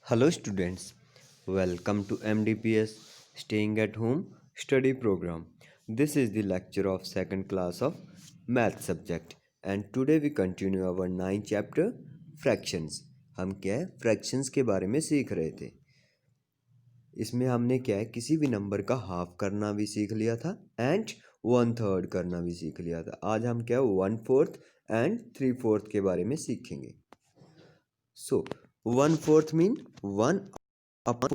Hello students, welcome to MDPS Staying at Home Study Program. This is the lecture of second class of Math subject and today we continue our 9th chapter Fractions. हम क्या है fractions के बारे में सीख रहे थे। इसमें हमने क्या है किसी भी नंबर का हाफ करना भी सीख लिया था एंड 1/3 करना भी सीख लिया था। आज हम क्या 1/4 एंड 3/4 के बारे में सीखेंगे। सो 1/4 मीन 1/4।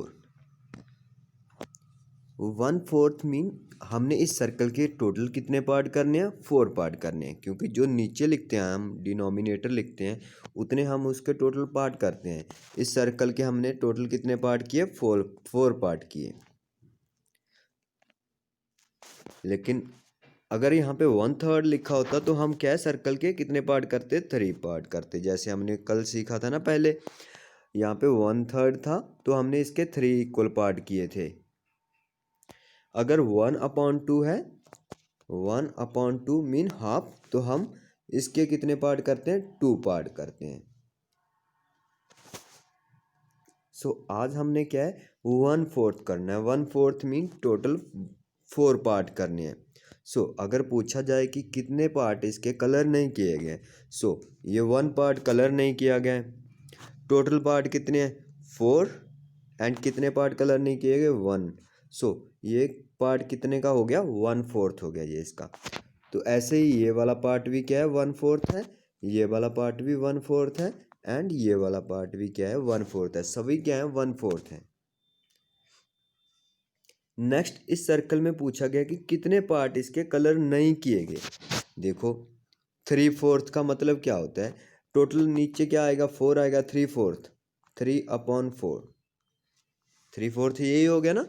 1/4 मीन हमने इस सर्कल के टोटल कितने पार्ट करने हैं 4 पार्ट करने हैं, क्योंकि जो नीचे लिखते हैं हम डिनोमिनेटर लिखते हैं उतने हम उसके टोटल पार्ट करते हैं। इस सर्कल के हमने टोटल कितने पार्ट किए 4 पार्ट किए। लेकिन अगर यहाँ पे 1/3 लिखा होता तो हम क्या सर्कल के कितने पार्ट करते 3 पार्ट करते। जैसे हमने कल सीखा था ना, पहले यहाँ पे 1/3 था तो हमने इसके 3 इक्वल पार्ट किए थे। अगर 1/2 है 1/2 मीन हाफ, तो हम इसके कितने पार्ट करते हैं 2 पार्ट करते हैं। आज हमने क्या है 1/4 करना है। 1/4 मीन टोटल 4 पार्ट करने हैं। अगर पूछा जाए कि कितने पार्ट इसके कलर नहीं किए गए, ये 1 पार्ट कलर नहीं किया गया है। टोटल पार्ट कितने हैं 4 एंड कितने पार्ट कलर नहीं किए गए 1। ये पार्ट कितने का हो गया 1/4 हो गया ये इसका। तो ऐसे ही ये वाला पार्ट भी क्या है 1/4 है, ये वाला पार्ट भी 1/4 है एंड ये वाला पार्ट भी क्या है 1/4 है। सभी क्या है 1/4 है। नेक्स्ट इस सर्कल में पूछा गया कि कितने पार्ट इसके कलर नहीं किए गए। देखो 3/4 का मतलब क्या होता है, टोटल नीचे क्या आएगा 4 आएगा, 3/4 3/4 3/4 यही हो गया ना।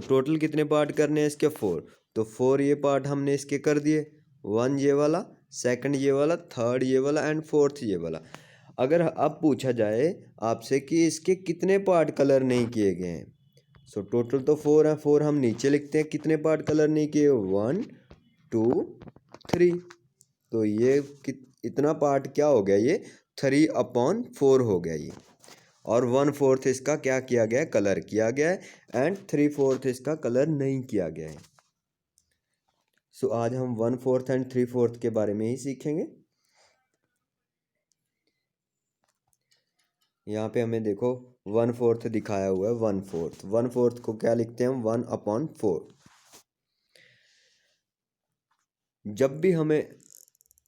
टोटल कितने पार्ट करने हैं इसके 4, तो 4 ये पार्ट हमने इसके कर दिए, 1 ये वाला, सेकंड ये वाला, थर्ड ये वाला एंड फोर्थ ये वाला। अगर अब पूछा जाए आपसे कि इसके कितने पार्ट कलर नहीं किए गए हैं, टोटल तो 4 है, 4 हम नीचे लिखते हैं, कितने पार्ट कलर नहीं किए 1 2 3। तो ये इतना पार्ट क्या हो गया ये 3/4 हो गया ये। और 1/4 इसका क्या किया गया है कलर किया गया है एंड 3/4 इसका कलर नहीं किया गया है। आज हम 1/4 एंड 3/4 के बारे में ही सीखेंगे। यहाँ पे हमें देखो 1/4 दिखाया हुआ है। 1/4 को क्या लिखते हैं हम 1/4। जब भी हमें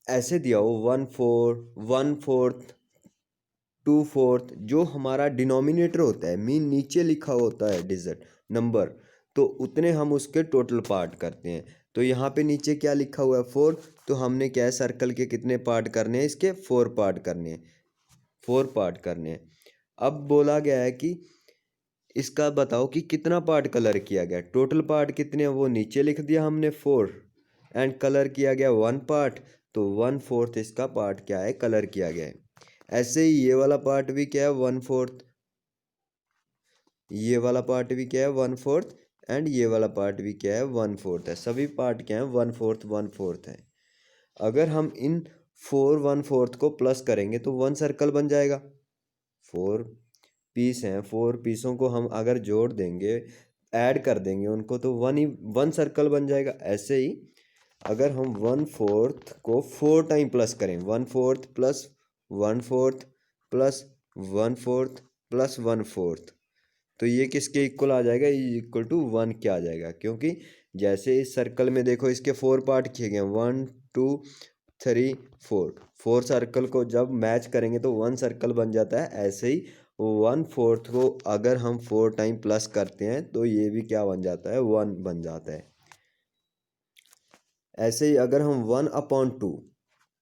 ऐसे दिया हो 1/4 1/4 2/4, जो हमारा डिनोमिनेटर होता है मीन नीचे लिखा होता है डिजिट नंबर, तो उतने हम उसके टोटल पार्ट करते हैं। तो यहाँ पे नीचे क्या लिखा हुआ है 4, तो हमने क्या है सर्कल के कितने पार्ट करने हैं इसके 4 पार्ट करने हैं, 4 पार्ट करने हैं। अब बोला गया है कि इसका बताओ कि कितना पार्ट कलर किया गया। टोटल पार्ट कितने हैं वो नीचे लिख दिया हमने 4 एंड कलर किया गया 1 पार्ट, तो 1/4 इसका पार्ट क्या है कलर किया गया है। ऐसे ही ये वाला पार्ट भी क्या है 1/4, ये वाला पार्ट भी क्या है 1/4 एंड ये वाला पार्ट भी क्या है 1/4 है। सभी पार्ट क्या है 1/4 1/4 है। अगर हम इन 4 1/4 को प्लस करेंगे तो 1 सर्कल बन जाएगा। 4 पीस हैं, 4 पीसों को हम अगर जोड़ देंगे ऐड कर देंगे उनको तो 1 सर्कल बन जाएगा। ऐसे ही अगर हम 1/4 को 4 टाइम प्लस करें 1/4 प्लस 1/4 प्लस 1/4 प्लस 1/4, तो ये किसके इक्वल आ जाएगा, ये इक्वल टू 1 क्या आ जाएगा। क्योंकि जैसे इस सर्कल में देखो इसके 4 पार्ट किए गए 1 2 3 4 सर्कल को जब मैच करेंगे तो 1 सर्कल बन जाता है। ऐसे ही 1/4 को अगर हम 4 टाइम प्लस करते हैं तो ये भी क्या बन जाता है 1 बन जाता है। ऐसे ही अगर हम 1/2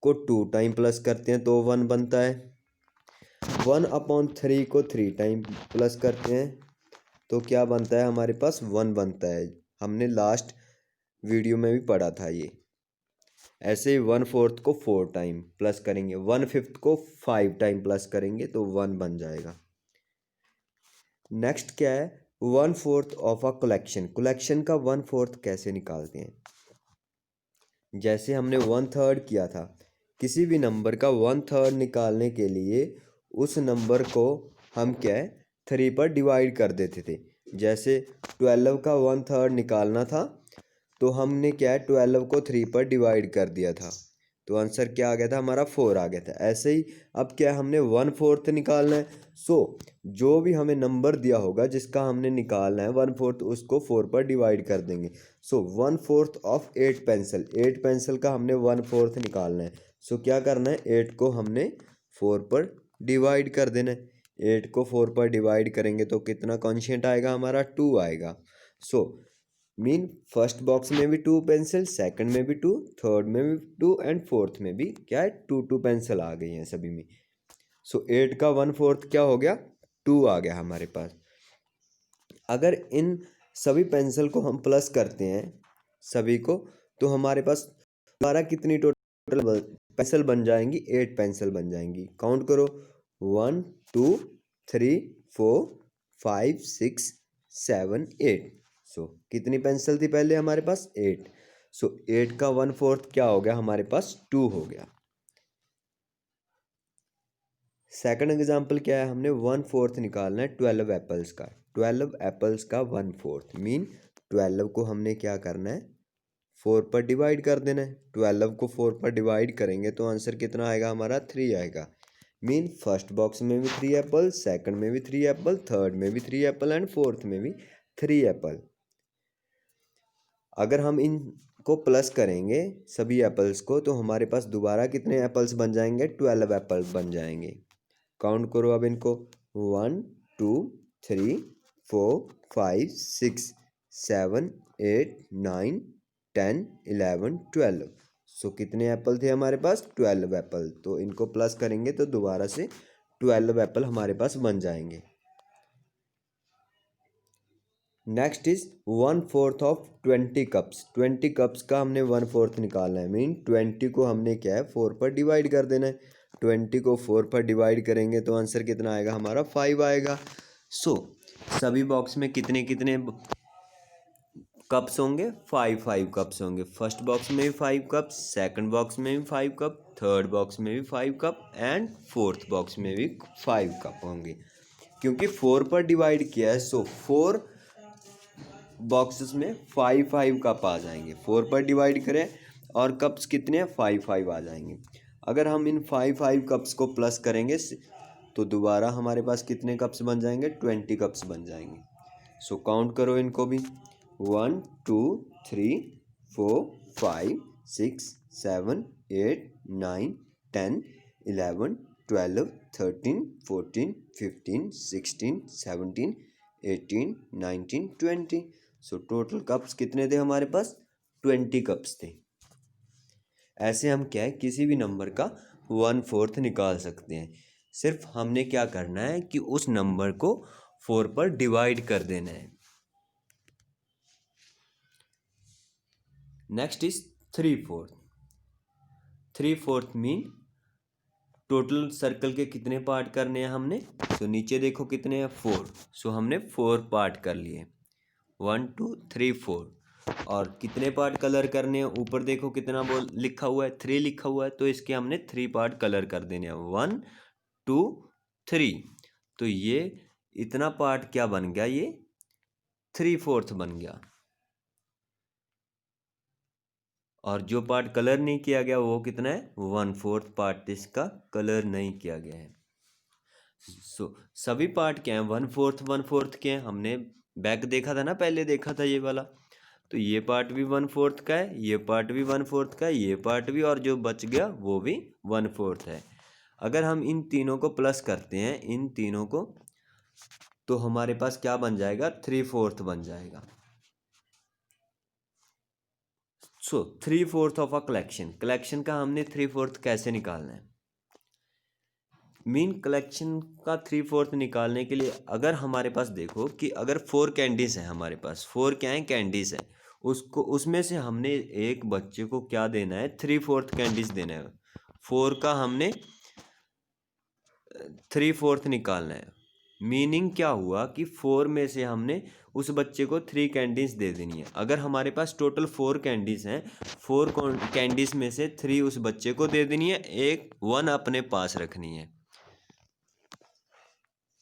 को 2 टाइम प्लस करते हैं तो 1 बनता है। 1/3 को 3 टाइम प्लस करते हैं तो क्या बनता है हमारे पास 1 बनता है। हमने लास्ट वीडियो में भी पढ़ा था ये। ऐसे ही 1/4 को 4 टाइम प्लस करेंगे, 1/5 को 5 टाइम प्लस करेंगे तो 1 बन जाएगा। नेक्स्ट क्या है 1/4 ऑफ अ कलेक्शन। कलेक्शन का 1/4 कैसे निकालते हैं, जैसे हमने 1/3 किया था, किसी भी नंबर का 1/3 निकालने के लिए उस नंबर को हम क्या है 3 पर डिवाइड कर देते थे। जैसे 12 का 1/3 निकालना था तो हमने क्या है 12 को 3 पर डिवाइड कर दिया था, तो आंसर क्या आ गया था हमारा 4 आ गया था। ऐसे ही अब क्या हमने 1/4 निकालना है। सो जो भी हमें नंबर दिया होगा जिसका हमने निकालना है 1/4 उसको 4 पर डिवाइड कर देंगे। सो 1/4 ऑफ 8 पेंसिल, 8 पेंसिल का हमने 1/4 निकालना है। सो क्या करना है 8 को हमने 4 पर डिवाइड कर देना है। 8 को 4 पर डिवाइड करेंगे तो कितना कॉन्शियंट आएगा हमारा 2 आएगा। सो मीन फर्स्ट बॉक्स में भी 2 पेंसिल, सेकंड में भी 2, थर्ड में भी 2 एंड फोर्थ में भी क्या है 2 पेंसिल आ गई हैं सभी में। सो 8 का 1/4 क्या हो गया 2 आ गया हमारे पास। अगर इन सभी पेंसिल को हम प्लस करते हैं सभी को तो हमारे पास दोबारा कितनी टोटल पेंसिल बन जाएंगी 8 पेंसिल बन जाएंगी। काउंट करो 1 2 3 4 5 6 7 8। सो कितनी पेंसिल थी पहले हमारे पास 8। सो 8 का 1/4 क्या हो गया हमारे पास 2 हो गया। सेकंड एग्जांपल क्या है हमने 1/4 निकालना है 12 एप्पल्स का। 12 एप्पल्स का 1/4 मीन 12 को हमने क्या करना है 4 पर डिवाइड कर देना है। 12 को 4 पर डिवाइड करेंगे तो आंसर कितना आएगा हमारा 3 आएगा। मीन फर्स्ट बॉक्स में भी 3 एप्पल, सेकंड में भी 3 एप्पल, थर्ड में भी 3 एप्पल एंड फोर्थ में भी 3 एप्पल। अगर हम इनको प्लस करेंगे सभी एप्पल्स को तो हमारे पास दोबारा कितने एप्पल्स बन जाएंगे 12 एप्पल्स बन जाएंगे। काउंट करो अब इनको 1 2 3 4 5 6 7 8 9 10 11 12। सो कितने एप्पल थे हमारे पास 12 एप्पल। तो इनको प्लस करेंगे तो दोबारा से 12 एप्पल हमारे पास बन जाएंगे। Next is 1/4 of 20 cups. 20 cups का हमने 1/4 निकालना है। मीन 20 को हमने क्या है 4 पर डिवाइड कर देना है। 20 को 4 पर डिवाइड करेंगे तो आंसर कितना आएगा हमारा 5 आएगा। सो सभी बॉक्स में कितने कितने कप्स होंगे 5 कप्स होंगे। फर्स्ट बॉक्स में भी 5 कप्स, सेकंड बॉक्स में भी 5 कप, थर्ड बॉक्स में भी 5 कप एंड फोर्थ बॉक्स में भी 5 कप होंगे। क्योंकि 4 पर डिवाइड किया है सो 4 बॉक्सेस में 5 कप आ जाएंगे। 4 पर डिवाइड करें और कप्स कितने हैं 5 आ जाएंगे। अगर हम इन 5 कप्स को प्लस करेंगे तो दोबारा हमारे पास कितने कप्स बन जाएंगे 20 कप्स बन जाएंगे। सो काउंट करो इनको भी 1 2 3 4 5 6 7 8 9 10 11 12 13 14 15 16 17 18 19 20। सो टोटल कप्स कितने थे हमारे पास 20 कप्स थे। ऐसे हम क्या है किसी भी नंबर का 1/4 निकाल सकते हैं। सिर्फ हमने क्या करना है कि उस नंबर को 4 पर डिवाइड कर देना है। Next is 3/4। 3/4 mean total circle के कितने पार्ट करने हैं हमने। तो नीचे देखो कितने हैं 4। सो हमने 4 पार्ट कर लिए 1 2 3 4। और कितने पार्ट कलर करने हैं ऊपर देखो कितना बोल लिखा हुआ है 3 लिखा हुआ है। तो इसके हमने 3 पार्ट कलर कर देने हैं 1 2 3। तो ये इतना पार्ट क्या बन गया ये 3/4 बन गया। और जो पार्ट कलर नहीं किया गया वो कितना है 1/4 पार्ट इसका कलर नहीं किया गया है। सो सभी पार्ट क्या है 1/4 के हैं। हमने बैक देखा था ना पहले देखा था ये वाला। तो ये पार्ट भी 1/4 का है, ये पार्ट भी 1/4 का है, ये पार्ट भी, और जो बच गया वो भी 1/4 है। अगर हम इन तीनों को प्लस करते हैं इन तीनों को तो हमारे पास क्या बन जाएगा 3/4 बन जाएगा। सो 3/4 ऑफ अ कलेक्शन। कलेक्शन का हमने 3/4 कैसे निकालना है। मीन कलेक्शन का 3/4 निकालने के लिए अगर हमारे पास देखो कि अगर 4 कैंडीज हैं हमारे पास 4 क्या है कैंडीज है उसको उसमें से हमने एक बच्चे को क्या देना है 3/4 कैंडीज देना है। 4 का हमने 3/4 निकालना है। मीनिंग क्या हुआ कि 4 में से हमने उस बच्चे को 3 कैंडीज दे देनी है। अगर हमारे पास टोटल 4 कैंडीज हैं 4 कैंडीज में से 3 उस बच्चे को दे देनी है, एक 1 अपने पास रखनी है।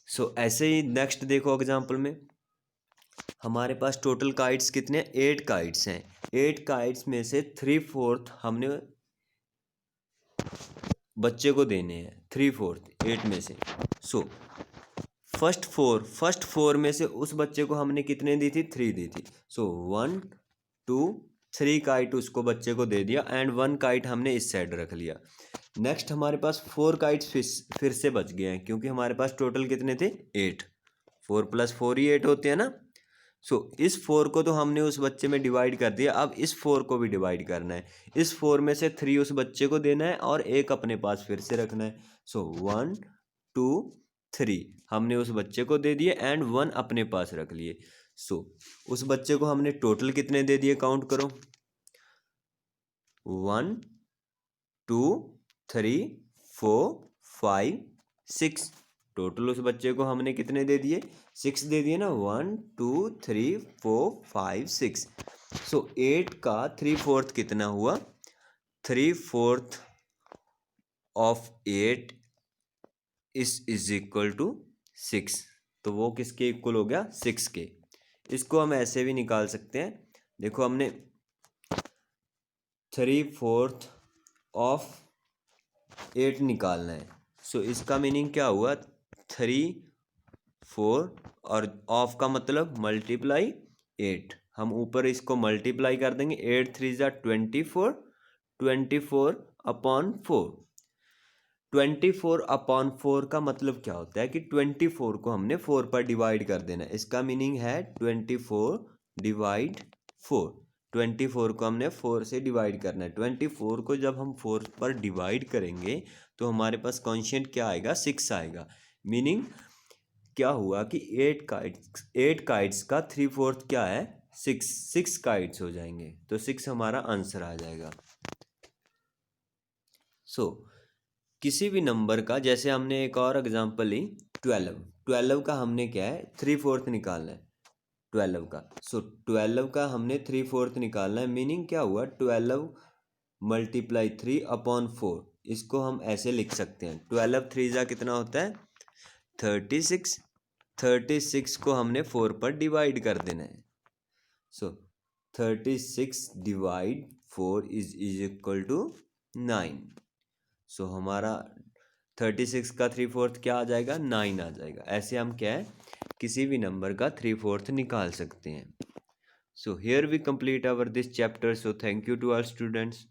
सो ऐसे ही नेक्स्ट देखो एग्जाम्पल में हमारे पास टोटल काइट्स कितने हैं, 8 काइट्स हैं। 8 काइट्स में से 3/4 हमने बच्चे को देने हैं, 3/4 8 में से। सो फर्स्ट फोर में से उस बच्चे को हमने कितने दी थी, 3 दी थी। सो 1 2 3 काइट उसको बच्चे को दे दिया एंड 1 काइट हमने इस साइड रख लिया। नेक्स्ट हमारे पास 4 काइट्स फिर से बच गए हैं, क्योंकि हमारे पास टोटल कितने थे, 8। 4 + 4 ही 8 होते हैं ना। सो इस 4 को तो हमने उस बच्चे में डिवाइड कर दिया, अब इस 4 को भी डिवाइड करना है। इस 4 में से 3 उस बच्चे को देना है और 1 अपने पास फिर से रखना है। सो 1 2 3 हमने उस बच्चे को दे दिए एंड 1 अपने पास रख लिए। सो उस बच्चे को हमने टोटल कितने दे दिए, काउंट करो, 1 2 3 4 5 6। टोटल उस बच्चे को हमने कितने दे दिए, 6 दे दिए ना, 1 2 3 4 5 6। सो 8 का 3/4 कितना हुआ, 3/4 ऑफ 8 इज इक्वल टू 6। तो वो किसके इक्वल हो गया, 6 के। इसको हम ऐसे भी निकाल सकते हैं, देखो हमने 3/4 ऑफ 8 निकालना है। सो इसका मीनिंग क्या हुआ, 3/4 और ऑफ का मतलब मल्टीप्लाई 8। हम ऊपर इसको मल्टीप्लाई कर देंगे, 8 3 ज़ा 24, 24 अपॉन 4। 24 अपॉन 4 का मतलब क्या होता है कि 24 को हमने 4 पर डिवाइड कर देना है। इसका मीनिंग है 24 डिवाइड 4। 24 को हमने 4 से डिवाइड करना है। 24 को जब हम 4 पर डिवाइड करेंगे तो हमारे पास कॉन्शिएंट क्या आएगा, 6 आएगा। मीनिंग क्या हुआ कि 8 काइट्स का 3/4 क्या है, 6 काइट्स हो जाएंगे। तो 6 हमारा आंसर आ जाएगा। सो किसी भी नंबर का, जैसे हमने एक और एग्जांपल ली 12 का हमने क्या है, 3/4 निकालना है 12 का। सो 12 का हमने 3/4 निकालना है। मीनिंग क्या हुआ, 12 मल्टीप्लाई 3 अपॉन 4। इसको हम ऐसे लिख सकते हैं, 12 3 जा कितना होता है, 36। 36 को हमने 4 पर डिवाइड कर देना है। सो 36 डिवाइड 4 इज इक्वल टू 9। सो हमारा 36 का 3/4 क्या आ जाएगा, 9 आ जाएगा। ऐसे हम क्या है, किसी भी नंबर का 3/4 निकाल सकते हैं। So here we complete our this chapter. So thank you to all students.